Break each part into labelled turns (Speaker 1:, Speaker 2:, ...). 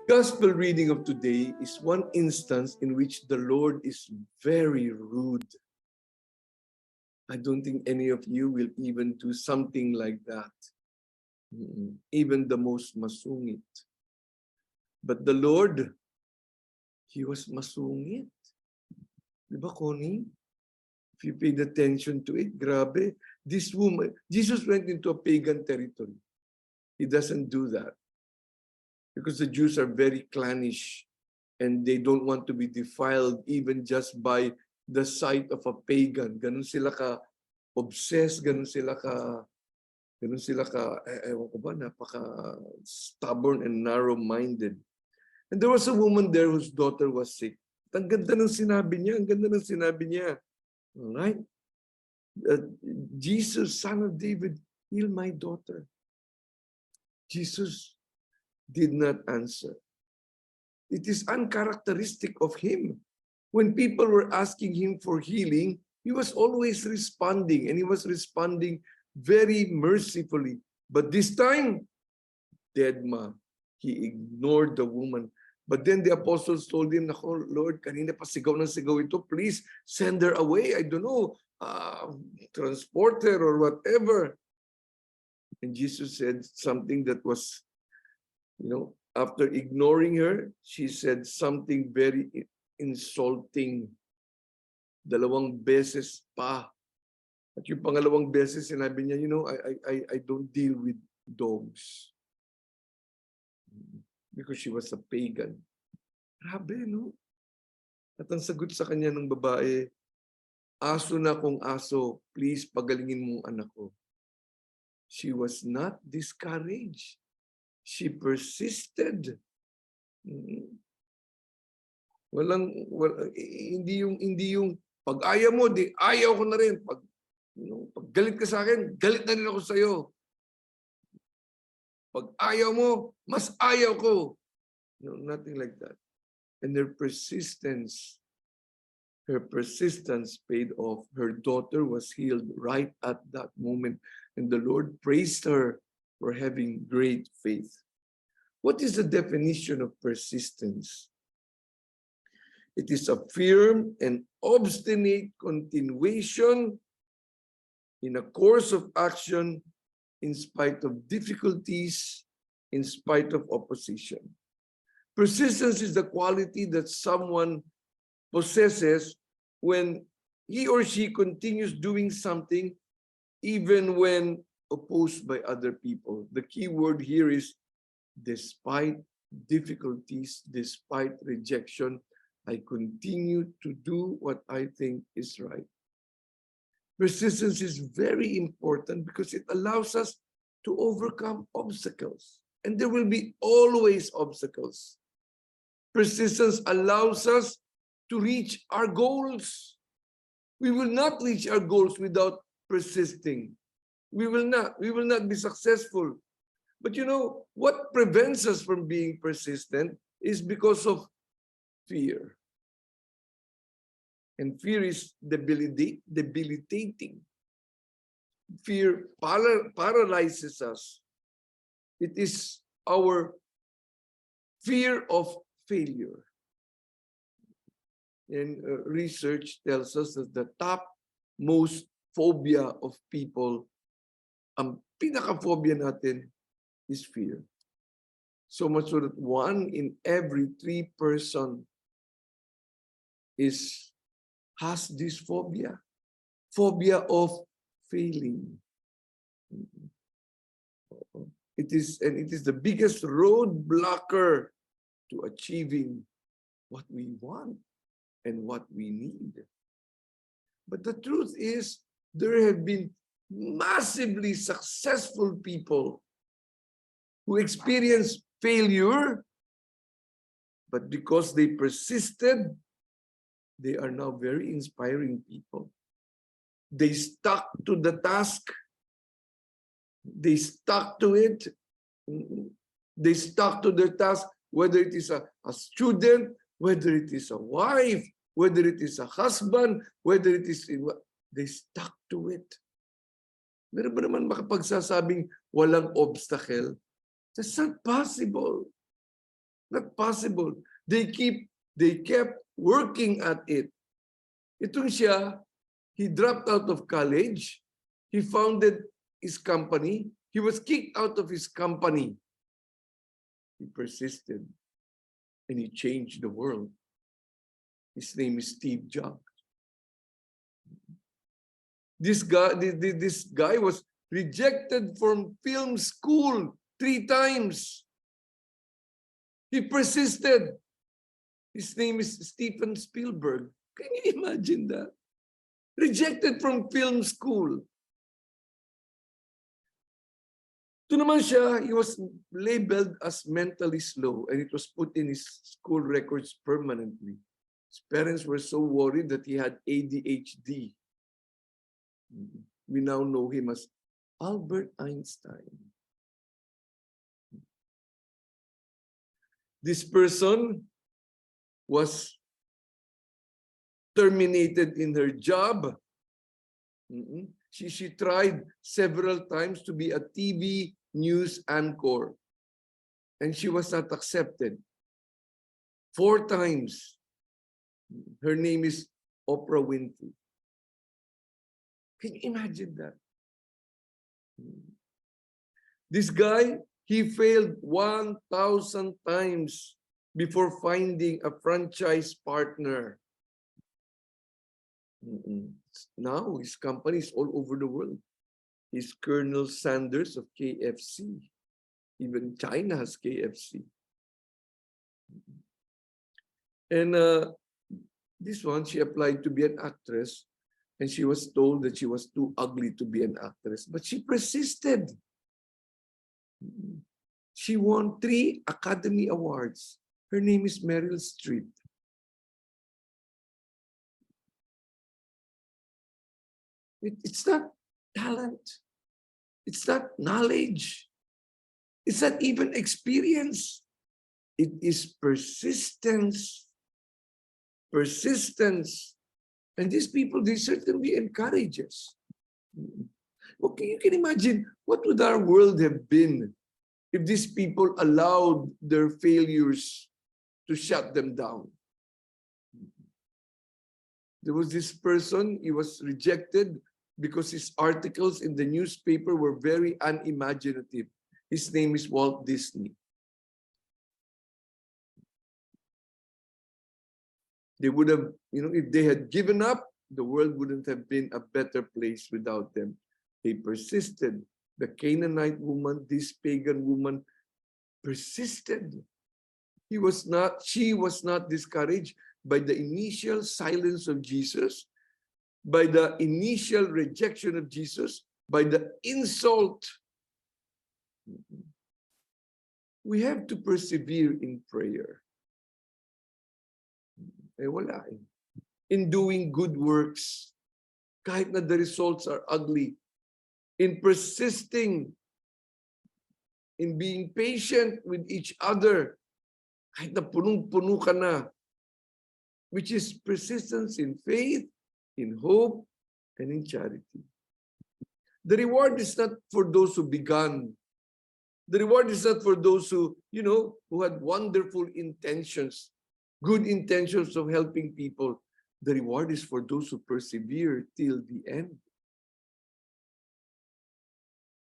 Speaker 1: Gospel reading of today is one instance in which the Lord is very rude. I don't think any of you will even do something like that. Even the most masungit. But the Lord, He was masungit. Diba, Connie? If you paid attention to it, grabe. This woman, Jesus went into a pagan territory. He doesn't do that. Because the Jews are very clannish and they don't want to be defiled even just by the sight of a pagan. Ganun sila ka-obsessed, ganun sila ka, ewan ko ba, napaka-stubborn and narrow-minded. And there was a woman there whose daughter was sick. Ang ganda ng sinabi niya, Alright? Jesus, Son of David, heal my daughter. Jesus did not answer. It is uncharacteristic of him. When people were asking him for healing, he was always responding, and he was responding very mercifully. But this time, dead ma, he ignored the woman. But then the apostles told him, "Nako, Lord, kanina pa sigaw ng sigaw ito, please send her away. I don't know, transport her or whatever." And Jesus said something that was, after ignoring her, she said something very insulting. 2 beses pa. At yung pangalawang beses, sinabi niya, I don't deal with dogs. Because she was a pagan. Grabe, no? At ang sagot sa kanya ng babae, aso na kung aso, please pagalingin mo ang anak ko. She was not discouraged. She persisted. Hindi yung pag ayaw mo, di ayaw ko na rin. Pag galit ka sa akin, galit na rin ako sa iyo. Pag ayaw mo, mas ayaw ko. No, nothing like that. And her persistence paid off. Her daughter was healed right at that moment. And the Lord praised her for having great faith. What is the definition of persistence? It is a firm and obstinate continuation in a course of action in spite of difficulties, in spite of opposition. Persistence is the quality that someone possesses when he or she continues doing something even when opposed by other people. The key word here is despite difficulties, despite rejection, I continue to do what I think is right. Persistence is very important because it allows us to overcome obstacles. And there will be always obstacles. Persistence allows us to reach our goals. We will not reach our goals without persisting. We will not be successful. But what prevents us from being persistent is because of fear. And fear is debilitating. Fear paralyzes us. It is our fear of failure. And research tells us that the top most phobia of people, ang pinaka-phobia natin is fear. So much so that 1 in every 3 person has this phobia of failing. It is the biggest roadblocker to achieving what we want and what we need. But the truth is, there have been massively successful people who experienced failure, but because they persisted, they are now very inspiring people. They stuck to the task. They stuck to it. They stuck to their task, whether it is a student, whether it is a wife, whether it is a husband, whether it is... They stuck to it. Meron ba naman makapagsasabing walang obstacle? That's not possible. Not possible. They kept working at it. Itong siya, he dropped out of college. He founded his company. He was kicked out of his company. He persisted and he changed the world. His name is Steve Jobs. This guy was rejected from film school 3 times. He persisted. His name is Steven Spielberg. Can you imagine that? Rejected from film school. Ito naman siya, he was labeled as mentally slow and it was put in his school records permanently. His parents were so worried that he had ADHD. We now know him as Albert Einstein. This person was terminated in her job. She tried several times to be a TV news anchor, and she was not accepted. 4 times. Her name is Oprah Winfrey. Can you imagine that? This guy, he failed 1,000 times before finding a franchise partner. Now his company is all over the world. He's Colonel Sanders of KFC. Even China has KFC. And this one, she applied to be an actress, and she was told that she was too ugly to be an actress. But she persisted. She won 3 Academy Awards. Her name is Meryl Streep. It's not talent. It's not knowledge. It's not even experience. It is persistence. Persistence. And these people, they certainly encourage us. Okay, you can imagine what would our world have been if these people allowed their failures to shut them down. There was this person, he was rejected because his articles in the newspaper were very unimaginative. His name is Walt Disney. They would have, if they had given up, the world wouldn't have been a better place without them. They persisted. The Canaanite woman, this pagan woman, persisted. She was not discouraged by the initial silence of Jesus, by the initial rejection of Jesus, by the insult. We have to persevere in prayer. Wala eh. In doing good works, kahit na the results are ugly, in persisting, in being patient with each other, kahit na punong-puno ka na, which is persistence in faith, in hope, and in charity. The reward is not for those who began. The reward is not for those who had wonderful intentions, good intentions of helping people. The reward is for those who persevere till the end.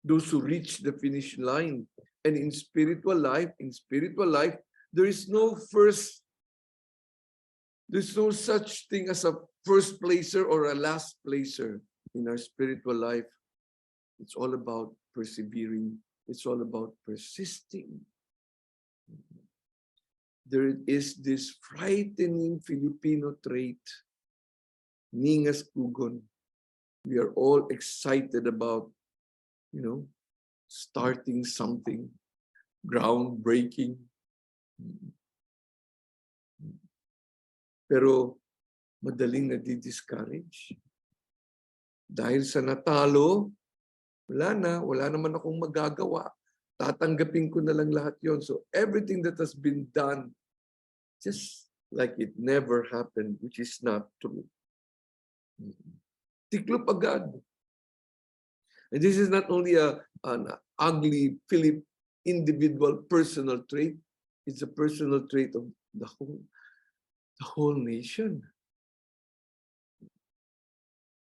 Speaker 1: Those who reach the finish line. And in spiritual life, there's no such thing as a first placer or a last placer in our spiritual life. It's all about persevering. It's all about persisting. There is this frightening Filipino trait, ningas kugon. We are all excited about, starting something groundbreaking. Pero madaling nadi-discourage. Dahil sa natalo, wala naman akong magagawa. Tatanggapin ko na lang lahat yon. So everything that has been done, just like it never happened, which is not true. Tiklop agad. And this is not only an ugly individual personal trait, It's a personal trait of the whole nation.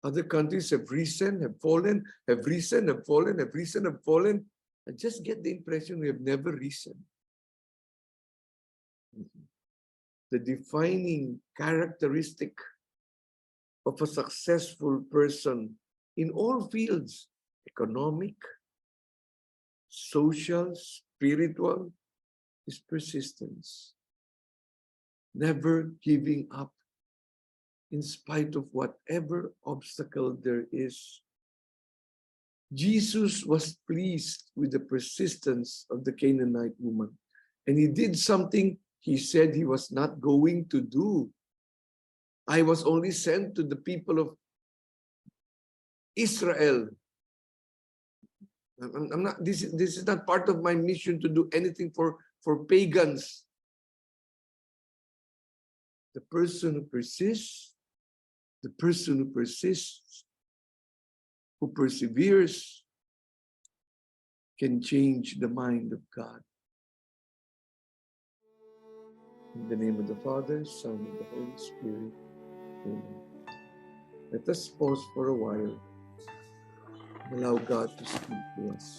Speaker 1: Other countries have risen, have fallen, have risen, have fallen, have risen, have fallen. I just get the impression we have never risen. The defining characteristic of a successful person in all fields, economic, social, spiritual, is persistence. Never giving up in spite of whatever obstacle there is. Jesus was pleased with the persistence of the Canaanite woman, and he did something he said he was not going to do. I was only sent to the people of Israel. I'm not. This is not part of my mission to do anything for pagans. The person who persists, who perseveres, can change the mind of God. In the name of the Father, Son, and the Holy Spirit. Amen. Let us pause for a while and allow God to speak to us.